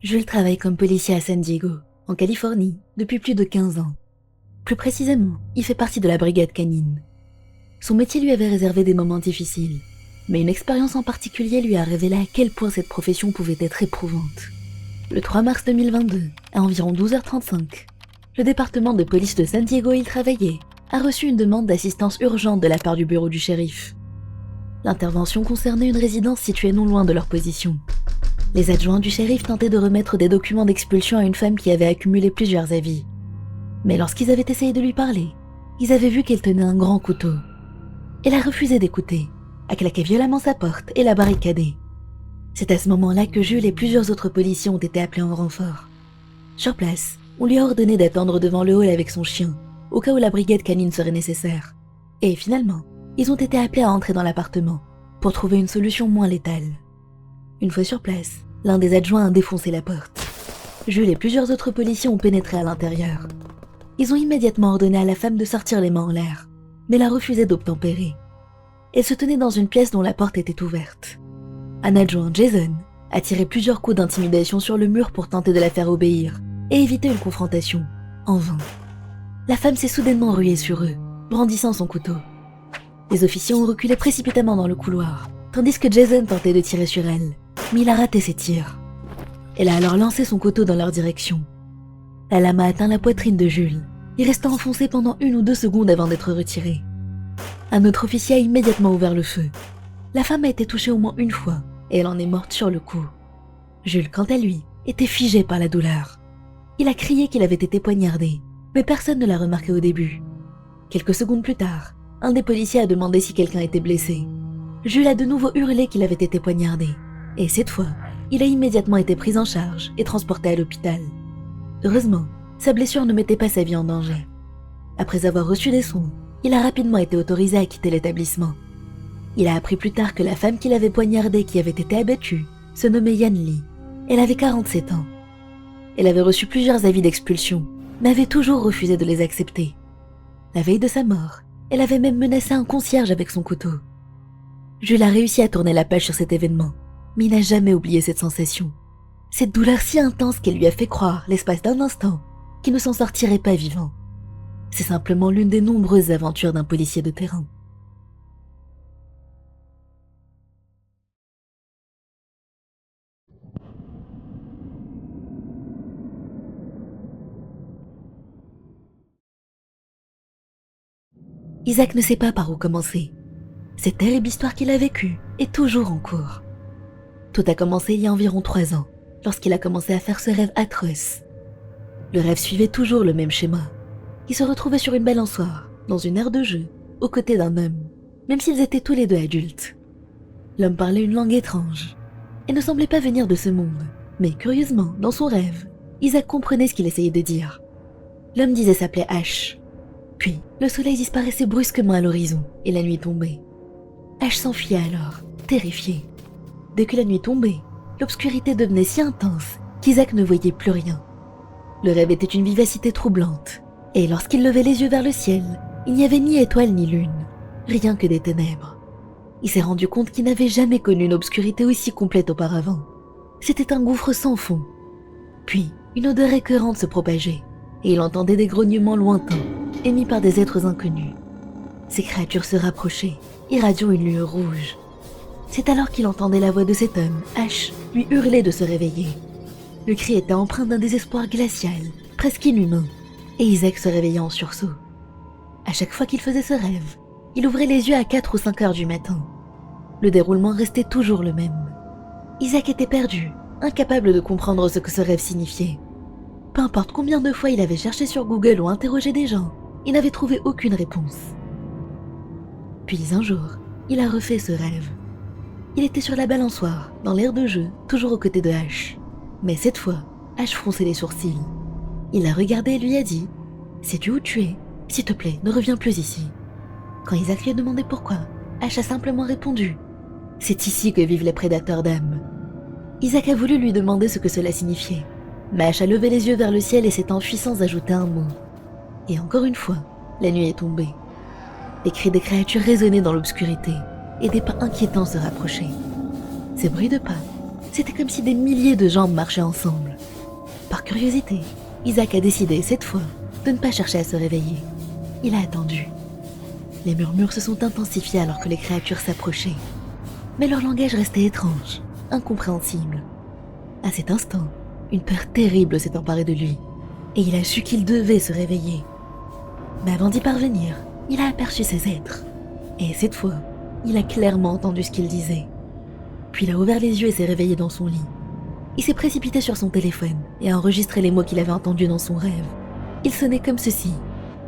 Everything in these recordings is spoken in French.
Jules travaille comme policier à San Diego, en Californie, depuis plus de 15 ans. Plus précisément, il fait partie de la brigade canine. Son métier lui avait réservé des moments difficiles, mais une expérience en particulier lui a révélé à quel point cette profession pouvait être éprouvante. Le 3 mars 2022, à environ 12h35, le département de police de San Diego où il travaillait a reçu une demande d'assistance urgente de la part du bureau du shérif. L'intervention concernait une résidence située non loin de leur position. Les adjoints du shérif tentaient de remettre des documents d'expulsion à une femme qui avait accumulé plusieurs avis. Mais lorsqu'ils avaient essayé de lui parler, ils avaient vu qu'elle tenait un grand couteau. Elle a refusé d'écouter, a claqué violemment sa porte et l'a barricadée. C'est à ce moment-là que Jules et plusieurs autres policiers ont été appelés en renfort. Sur place, on lui a ordonné d'attendre devant le hall avec son chien, au cas où la brigade canine serait nécessaire. Et finalement, ils ont été appelés à entrer dans l'appartement, pour trouver une solution moins létale. Une fois sur place, l'un des adjoints a défoncé la porte. Jules et plusieurs autres policiers ont pénétré à l'intérieur. Ils ont immédiatement ordonné à la femme de sortir les mains en l'air, mais elle a refusé d'obtempérer. Elle se tenait dans une pièce dont la porte était ouverte. Un adjoint, Jason, a tiré plusieurs coups d'intimidation sur le mur pour tenter de la faire obéir et éviter une confrontation, en vain. La femme s'est soudainement ruée sur eux, brandissant son couteau. Les officiers ont reculé précipitamment dans le couloir, tandis que Jason tentait de tirer sur elle, mais il a raté ses tirs. Elle a alors lancé son couteau dans leur direction. La lame a atteint la poitrine de Jules, y restant enfoncé pendant 1 ou 2 secondes avant d'être retiré. Un autre officier a immédiatement ouvert le feu. La femme a été touchée au moins une fois, et elle en est morte sur le coup. Jules, quant à lui, était figé par la douleur. Il a crié qu'il avait été poignardé, mais personne ne l'a remarqué au début. Quelques secondes plus tard, un des policiers a demandé si quelqu'un était blessé. Jules a de nouveau hurlé qu'il avait été poignardé, et cette fois, il a immédiatement été pris en charge et transporté à l'hôpital. Heureusement, sa blessure ne mettait pas sa vie en danger. Après avoir reçu des soins, il a rapidement été autorisé à quitter l'établissement. Il a appris plus tard que la femme qui l'avait poignardé qui avait été abattue se nommait Yan Lee. Elle avait 47 ans. Elle avait reçu plusieurs avis d'expulsion, mais avait toujours refusé de les accepter. La veille de sa mort, elle avait même menacé un concierge avec son couteau. Jules a réussi à tourner la page sur cet événement, mais il n'a jamais oublié cette sensation. Cette douleur si intense qu'elle lui a fait croire, l'espace d'un instant, qu'il ne s'en sortirait pas vivant. C'est simplement l'une des nombreuses aventures d'un policier de terrain. Isaac ne sait pas par où commencer. Cette terrible histoire qu'il a vécue est toujours en cours. Tout a commencé il y a environ 3 ans, lorsqu'il a commencé à faire ce rêve atroce. Le rêve suivait toujours le même schéma. Il se retrouvait sur une balançoire, dans une aire de jeu, aux côtés d'un homme, même s'ils étaient tous les deux adultes. L'homme parlait une langue étrange, et ne semblait pas venir de ce monde, mais curieusement, dans son rêve, Isaac comprenait ce qu'il essayait de dire. L'homme disait s'appeler Ash. Puis, le soleil disparaissait brusquement à l'horizon, et la nuit tombait. Ash s'enfuyait alors, terrifié. Dès que la nuit tombait, l'obscurité devenait si intense qu'Isaac ne voyait plus rien. Le rêve était une vivacité troublante, et lorsqu'il levait les yeux vers le ciel, il n'y avait ni étoile ni lune, rien que des ténèbres. Il s'est rendu compte qu'il n'avait jamais connu une obscurité aussi complète auparavant. C'était un gouffre sans fond. Puis, une odeur écœurante se propageait, et il entendait des grognements lointains, émis par des êtres inconnus. Ces créatures se rapprochaient, irradiant une lueur rouge. C'est alors qu'il entendait la voix de cet homme, Ash, lui hurler de se réveiller. Le cri était empreint d'un désespoir glacial, presque inhumain, et Isaac se réveillait en sursaut. À chaque fois qu'il faisait ce rêve, il ouvrait les yeux à 4 ou 5 heures du matin. Le déroulement restait toujours le même. Isaac était perdu, incapable de comprendre ce que ce rêve signifiait. Peu importe combien de fois il avait cherché sur Google ou interrogé des gens, il n'avait trouvé aucune réponse. Puis un jour, il a refait ce rêve. Il était sur la balançoire, dans l'aire de jeu, toujours aux côtés de Ash. Mais cette fois, Ash fronçait les sourcils. Il l'a regardé et lui a dit « Sais-tu où tu es? S'il te plaît, ne reviens plus ici. » Quand Isaac lui a demandé pourquoi, Ash a simplement répondu « C'est ici que vivent les prédateurs d'âmes. » Isaac a voulu lui demander ce que cela signifiait, mais Ash a levé les yeux vers le ciel et s'est enfui sans ajouter un mot. Et encore une fois, la nuit est tombée. Les cris des créatures résonnaient dans l'obscurité, et des pas inquiétants se rapprochaient. Ces bruits de pas, c'était comme si des milliers de jambes marchaient ensemble. curiosité, Isaac a décidé, cette fois, de ne pas chercher à se réveiller. Il a attendu. Les murmures se sont intensifiés alors que les créatures s'approchaient. Mais leur langage restait étrange, incompréhensible. À cet instant, une peur terrible s'est emparée de lui, et il a su qu'il devait se réveiller. Mais avant d'y parvenir, il a aperçu ces êtres. Et cette fois, il a clairement entendu ce qu'ils disaient. Puis il a ouvert les yeux et s'est réveillé dans son lit. Il s'est précipité sur son téléphone et a enregistré les mots qu'il avait entendus dans son rêve. Il sonnait comme ceci.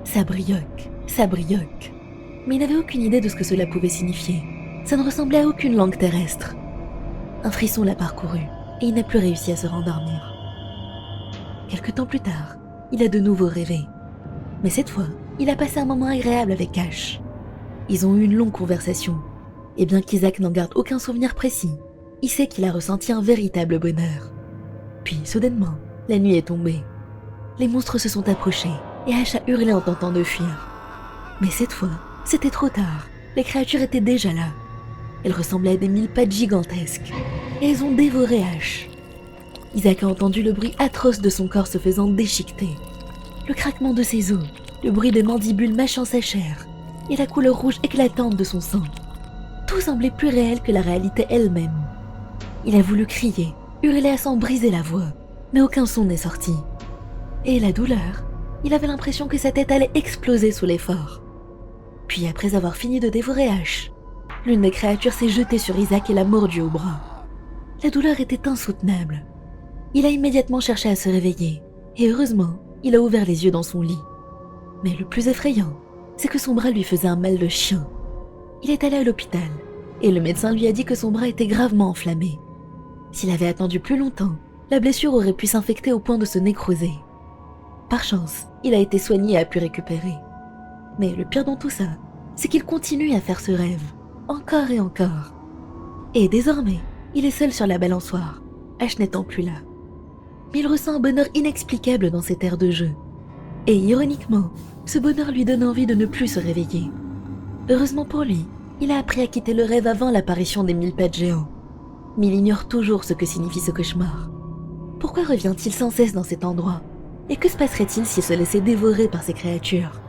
Ça brioque, ça brioque. Mais il n'avait aucune idée de ce que cela pouvait signifier. Ça ne ressemblait à aucune langue terrestre. Un frisson l'a parcouru et il n'a plus réussi à se rendormir. Quelque temps plus tard, il a de nouveau rêvé. Mais cette fois, il a passé un moment agréable avec Ash. Ils ont eu une longue conversation. Et bien qu'Isaac n'en garde aucun souvenir précis, il sait qu'il a ressenti un véritable bonheur. Puis, soudainement, la nuit est tombée. Les monstres se sont approchés et Ash a hurlé en tentant de fuir. Mais cette fois, c'était trop tard. Les créatures étaient déjà là. Elles ressemblaient à des mille-pattes gigantesques. Et elles ont dévoré Ash. Isaac a entendu le bruit atroce de son corps se faisant déchiqueter. Le craquement de ses os, le bruit des mandibules mâchant sa chair, et la couleur rouge éclatante de son sang. Tout semblait plus réel que la réalité elle-même. Il a voulu crier, hurler à s'en briser la voix, mais aucun son n'est sorti. Et la douleur, il avait l'impression que sa tête allait exploser sous l'effort. Puis après avoir fini de dévorer Ash, l'une des créatures s'est jetée sur Isaac et l'a mordu au bras. La douleur était insoutenable. Il a immédiatement cherché à se réveiller, et heureusement, il a ouvert les yeux dans son lit. Mais le plus effrayant, c'est que son bras lui faisait un mal de chien. Il est allé à l'hôpital, et le médecin lui a dit que son bras était gravement enflammé. S'il avait attendu plus longtemps, la blessure aurait pu s'infecter au point de se nécroser. Par chance, il a été soigné et a pu récupérer. Mais le pire dans tout ça, c'est qu'il continue à faire ce rêve, encore et encore. Et désormais, il est seul sur la balançoire, Ash n'étant plus là. Mais il ressent un bonheur inexplicable dans cette ère de jeu. Et ironiquement, ce bonheur lui donne envie de ne plus se réveiller. Heureusement pour lui, il a appris à quitter le rêve avant l'apparition des mille-pattes géants. Mais il ignore toujours ce que signifie ce cauchemar. Pourquoi revient-il sans cesse dans cet endroit? Et que se passerait-il s'il se laissait dévorer par ces créatures?